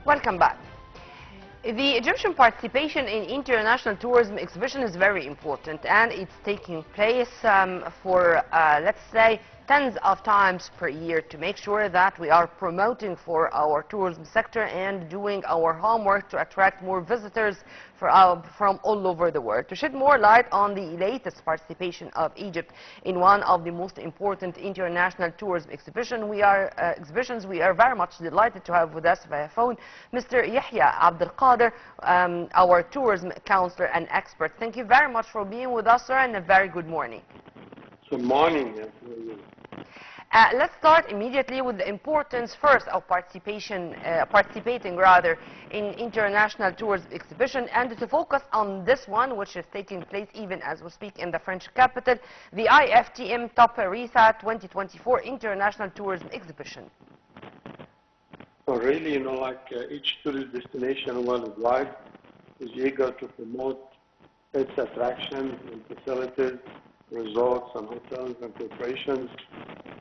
Welcome back. The Egyptian participation in international tourism exhibition is very important, and it's taking place for, let's say, tens of times per year to make sure that we are promoting for our tourism sector and doing our homework to attract more visitors from all over the world. To shed more light on the latest participation of Egypt in one of the most important international tourism exhibitions, we are very much delighted to have with us via phone Mr. Yehya Abdul Qader, our tourism counselor and expert. Thank you very much for being with us, sir, and a very good morning. Good morning. Let's start immediately with the importance first of participating in international tourism exhibition, and to focus on this one, which is taking place even as we speak in the French capital, the IFTM Top Risa 2024 International Tourism Exhibition. So really, each tourist destination worldwide is eager to promote its attractions and facilities, resorts and hotels and corporations,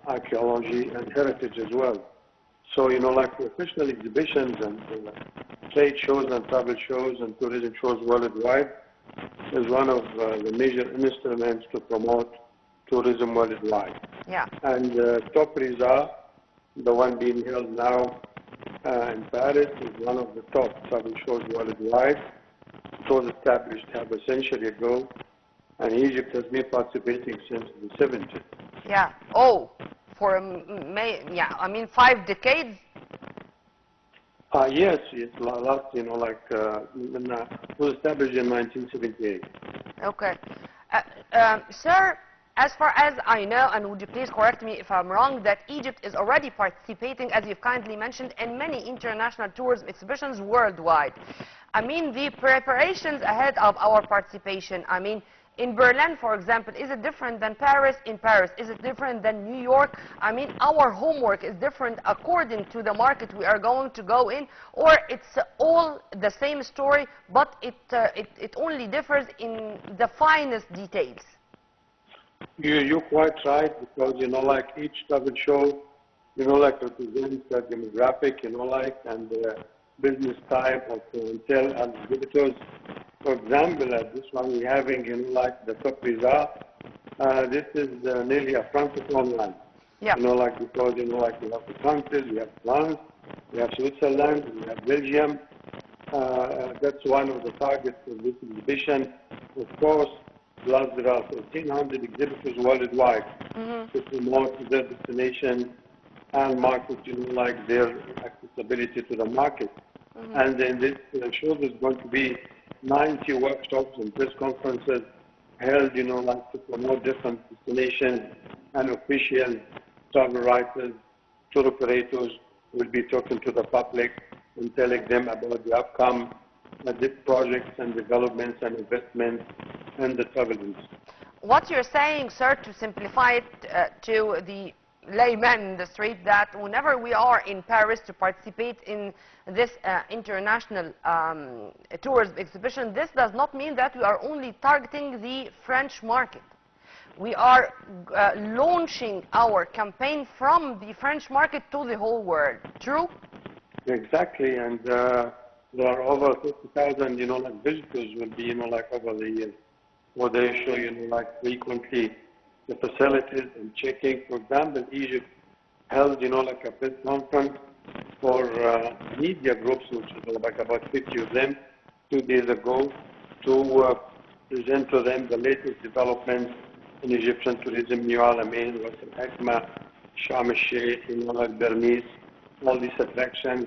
archaeology and heritage as well. So, professional exhibitions and trade shows and travel shows and tourism shows worldwide is one of the major instruments to promote tourism worldwide. Yeah. And Top Risa, the one being held now in Paris, is one of the top travel shows worldwide. It was established half a century ago, and Egypt has been participating since the 70s. Yeah. Oh, for 5 decades? Yes, it's last, it was established in 1978. Okay. Sir, as far as I know, and would you please correct me if I'm wrong, that Egypt is already participating, as you've kindly mentioned, in many international tourism exhibitions worldwide. The preparations ahead of our participation, in Berlin, for example, is it different than Paris? In Paris, is it different than New York? Our homework is different according to the market we are going to go in, or it's all the same story, but it only differs in the finest details. You're quite right, because, each travel show, represents the demographic, and the business type of clientele and exhibitors. For example, at this one we're having, the Top Risa, this is nearly a francophone land. Yeah. Because, we have the countries, we have France, we have Switzerland, we have Belgium. That's one of the targets of this exhibition. Of course, plus there are 1,400 exhibitors worldwide to promote their destination and market, their accessibility to the market. And then this show is going to be 90 workshops and press conferences held, to promote different destinations, and official travel writers, tour operators will be talking to the public and telling them about the upcoming projects and developments and investments and the travel industry. What you're saying, sir, to simplify it to the layman in the street, that whenever we are in Paris to participate in this international tourism exhibition, this does not mean that we are only targeting the French market. We are launching our campaign from the French market to the whole world. True? Exactly, and there are over 50,000, visitors will be, over the years, where they show, frequently the facilities and checking. For example, Egypt held, a press conference for media groups, which is about 50 of them, 2 days ago, to present to them the latest developments in Egyptian tourism, New Alamein, Ras Al Hikma, Sharm El Sheikh, Bernice, all these attractions.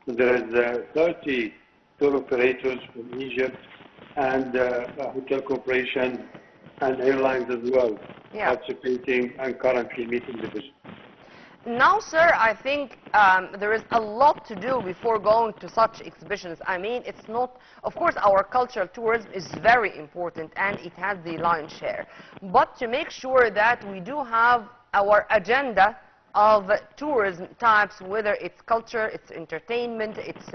There is 30 tour operators from Egypt and hotel corporations and airlines as well, participating and currently meeting the vision. Now, sir, I think there is a lot to do before going to such exhibitions. It's not, of course, our cultural tourism is very important and it has the lion's share. But to make sure that we do have our agenda of tourism types, whether it's culture, it's entertainment, it's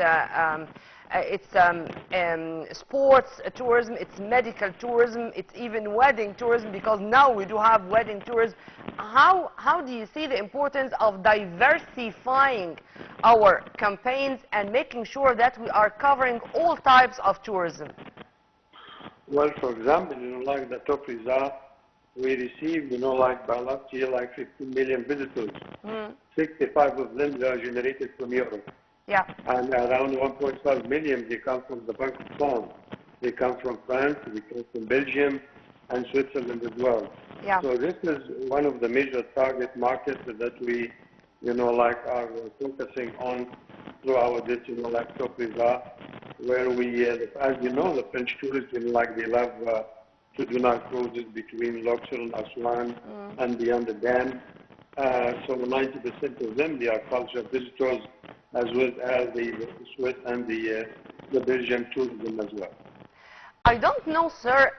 sports tourism, it's medical tourism, it's even wedding tourism, because now we do have wedding tourism. How do you see the importance of diversifying our campaigns and making sure that we are covering all types of tourism? Well, for example, like the top result, we received, like by last year, like 15 million visitors. 65 of them are generated from Europe. Yeah. And around 1.5 million, they come from the Francophone. They come from France, they come from Belgium, and Switzerland as well. Yeah. So this is one of the major target markets that we, like are focusing on throughout this, like top result, where we, as you know, the French tourists, like they love to do night cruises between Luxor and Aswan and beyond the dam. So 90% of them, they are cultural visitors, as well as the Swiss and the Belgian tourism as well. I don't know, sir,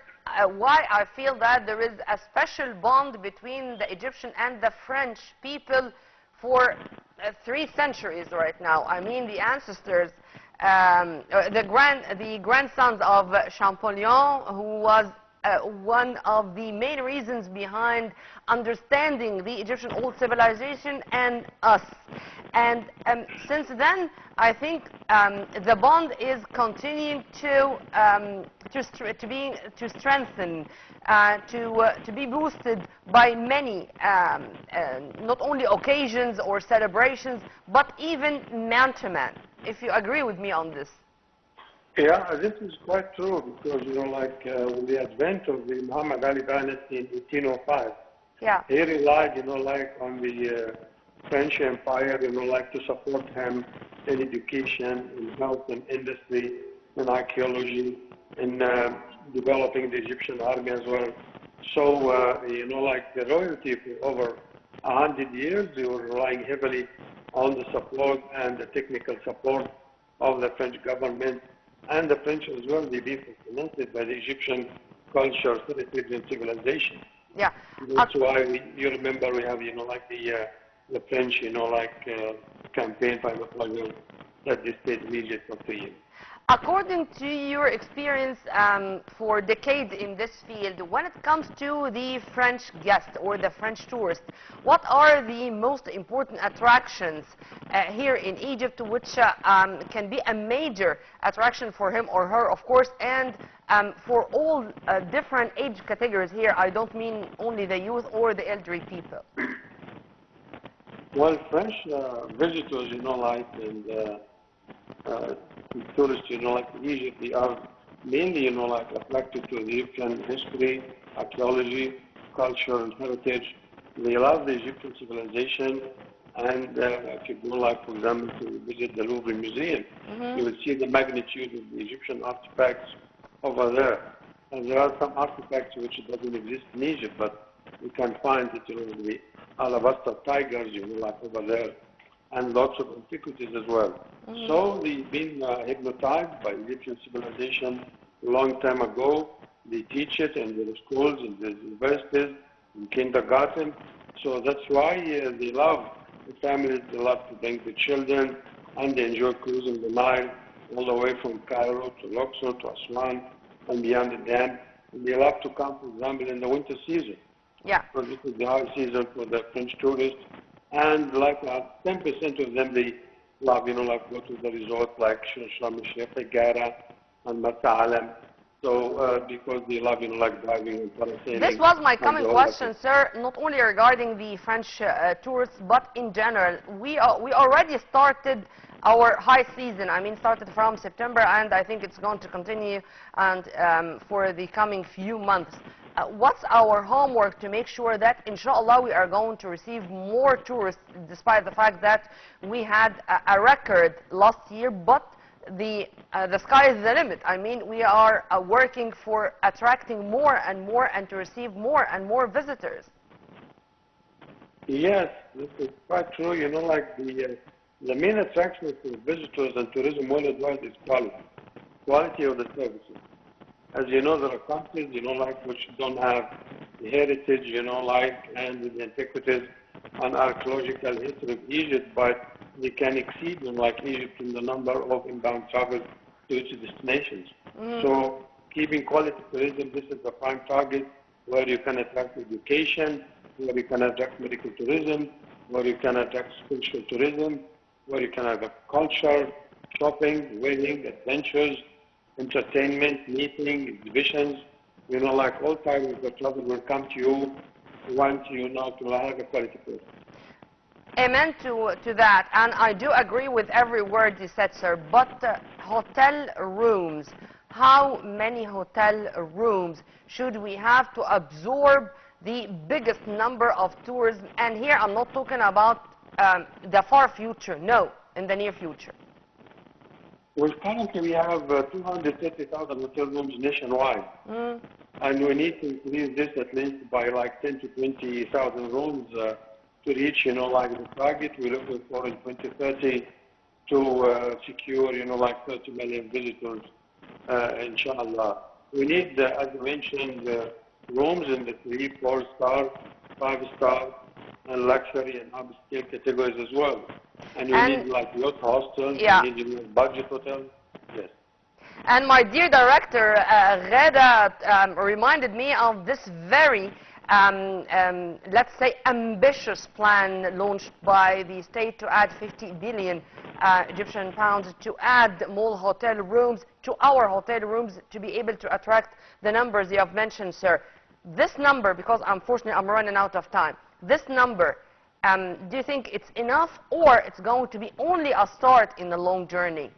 why I feel that there is a special bond between the Egyptian and the French people for 3 centuries right now. I mean, the ancestors, the grandsons of Champollion, who was one of the main reasons behind understanding the Egyptian old civilization and us. And since then, I think the bond is continuing to strengthen, to be boosted by many, not only occasions or celebrations, but even man to man. If you agree with me on this. Yeah, this is quite true, because, like with the advent of the Muhammad Ali dynasty in 1805, yeah, he relied, like on the French Empire, like to support him in education, in health and industry, in archaeology, in developing the Egyptian army as well. So, like the royalty for over 100 years, they were relying heavily on the support and the technical support of the French government. And the French as well, they've been fascinated by the Egyptian culture, heritage, and civilization. Yeah. That's why you remember we have, like the French, campaign by Napoleon that they stayed in Egypt for 3 years. According to your experience for decades in this field, when it comes to the French guest or the French tourist, what are the most important attractions here in Egypt, which can be a major attraction for him or her, of course, and for all different age categories here? I don't mean only the youth or the elderly people. Well, French visitors, like, and tourists, like Egypt, they are mainly, like attracted to Egyptian history, archaeology, culture, and heritage. They love the Egyptian civilization, and if you go, like, for example, to visit the Louvre Museum, you will see the magnitude of the Egyptian artifacts over there. And there are some artifacts which doesn't exist in Egypt, but you can find it, the alabaster tigers, like over there, and lots of antiquities as well. So they've been hypnotized by Egyptian civilization a long time ago. They teach it in the schools, in the universities, in kindergarten. So that's why they love, the families, they love to bring the children, and they enjoy cruising the Nile all the way from Cairo to Luxor to Aswan and beyond the dam. And they love to come, for example, in the winter season. Yeah. Because this is the high season for the French tourists. And like 10% of them, they love, like go to the resort like Sharm el-Sheikh, Qader, and Marsa Alam. So because they love, like driving and parasailing. This was my coming question, sir, not only regarding the French tourists, but in general. We already started our high season. I mean, started from September, and I think it's going to continue and for the coming few months. What's our homework to make sure that, inshallah, we are going to receive more tourists, despite the fact that we had a record last year, but the sky is the limit. I mean, we are working for attracting more and to receive more and more visitors. Yes, this is quite true. Like the main attraction for visitors and tourism worldwide is quality of the services. As you know, there are countries, like which don't have the heritage, like, and the antiquities an archaeological history of Egypt, but they can exceed like Egypt in the number of inbound travel to its destinations. So keeping quality tourism, this is the prime target where you can attract education, where you can attract medical tourism, where you can attract spiritual tourism, where you can attract culture, shopping, wedding, adventures, entertainment, meeting, exhibitions. Like all types of the travel will come to you once you know to have a quality tourism. Amen to that, and I do agree with every word you said, sir. But hotel rooms, how many hotel rooms should we have to absorb the biggest number of tourism? And here I'm not talking about the far future, no, in the near future. Well, currently we have 230,000 hotel rooms nationwide, and we need to increase this at least by like 10 to 20,000 rooms to reach, like the target we're looking for in 2030 to secure, like 30 million visitors, inshallah. We need, as I mentioned, rooms in the 3, 4-star, 5-star, and luxury and upscale categories as well. And we need like yacht hostels, we need budget hotels, yes. And my dear director, Ghada, reminded me of this very let's say, ambitious plan launched by the state to add 50 billion Egyptian pounds to add more hotel rooms to our hotel rooms to be able to attract the numbers you have mentioned, sir. This number, because unfortunately I'm running out of time, this number, do you think it's enough, or it's going to be only a start in the long journey?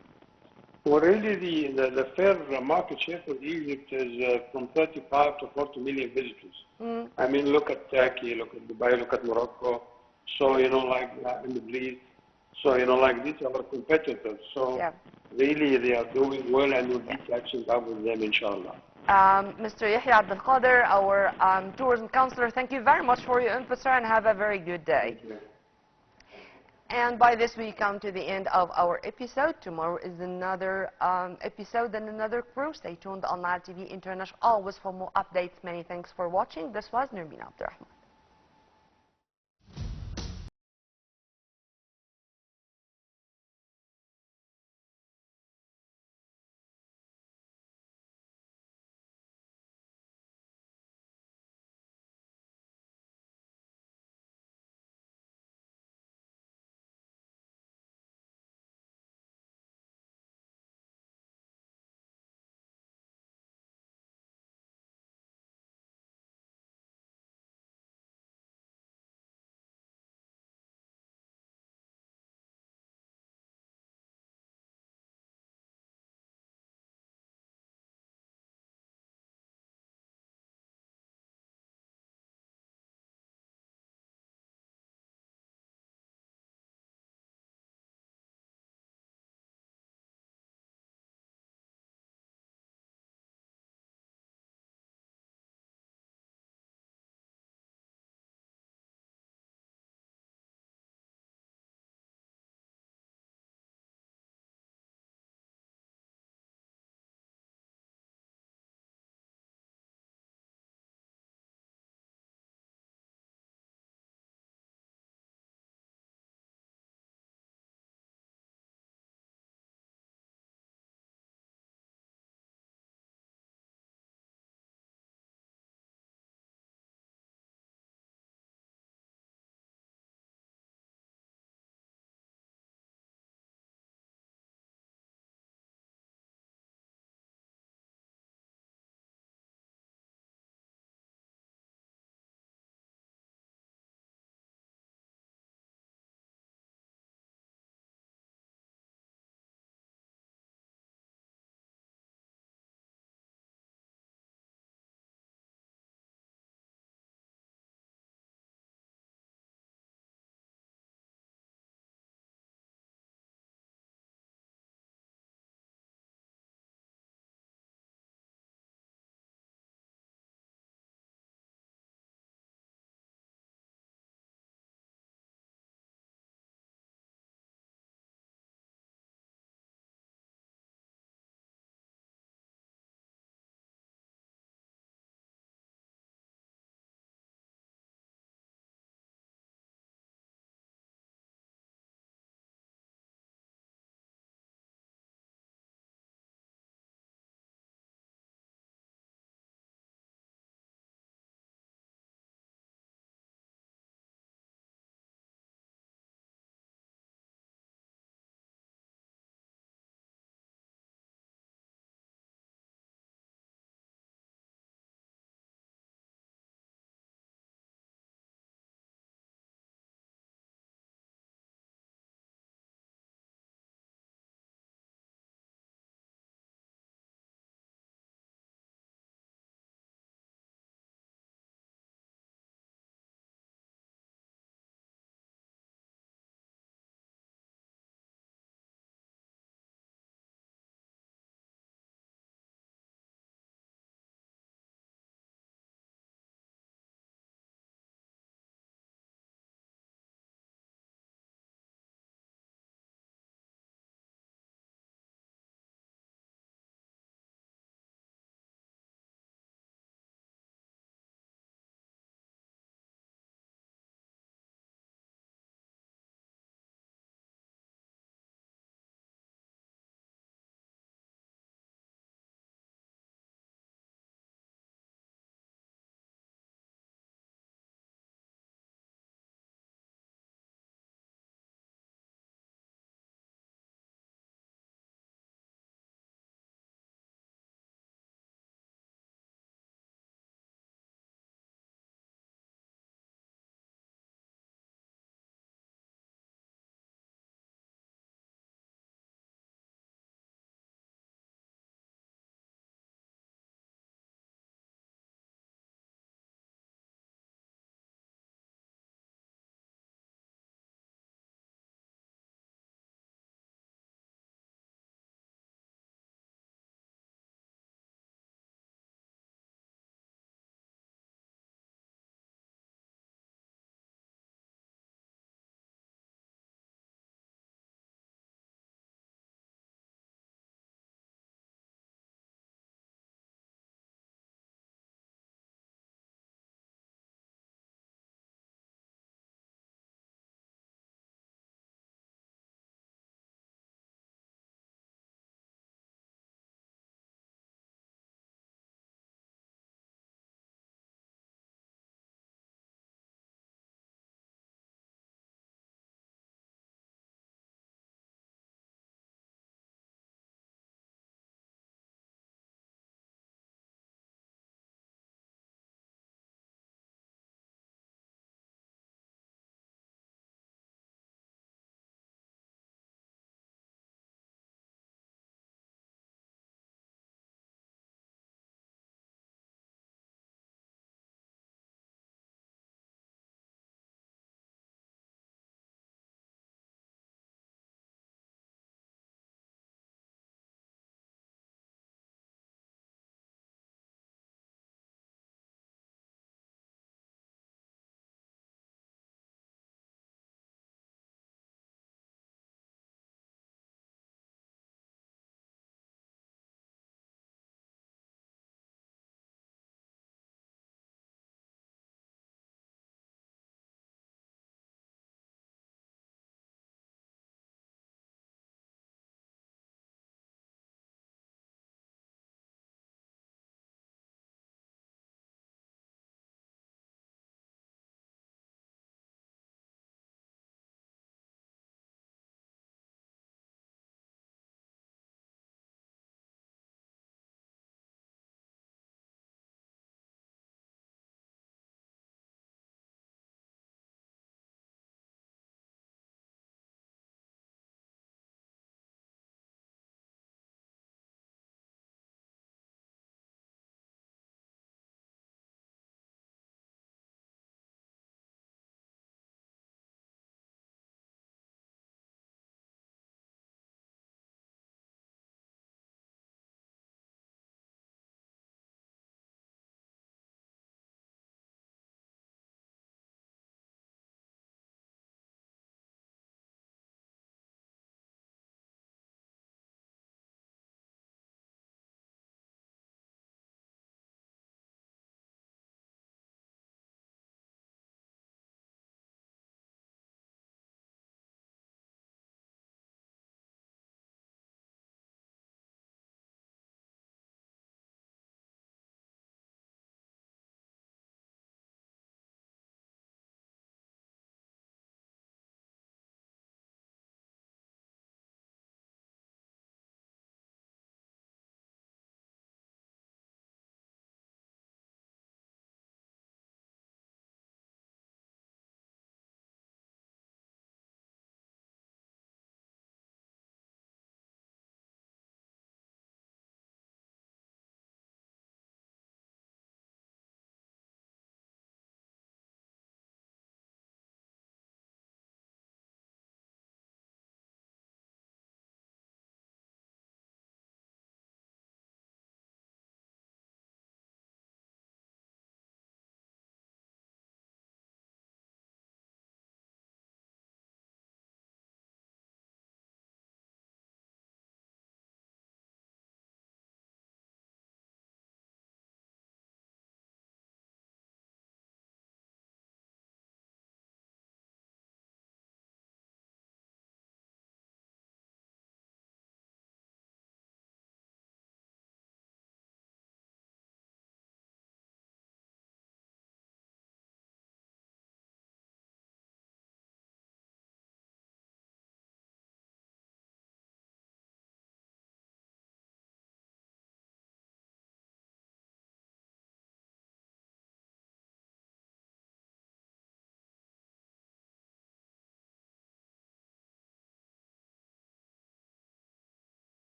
Well, really, the fair market share for Egypt is from 35 to 40 million visitors. I mean, look at Turkey, look at Dubai, look at Morocco. So, like in the Middle East. So, like these are our competitors. So, really, they are doing well, and we'll be catching up with them, inshallah. Mr. Yehya Abdul Qader, our tourism counselor, thank you very much for your input, sir, and have a very good day. And by this we come to the end of our episode. Tomorrow is another episode and another crew. Stay tuned on Nile TV International always for more updates. Many thanks for watching. This was Nermeen Abdul.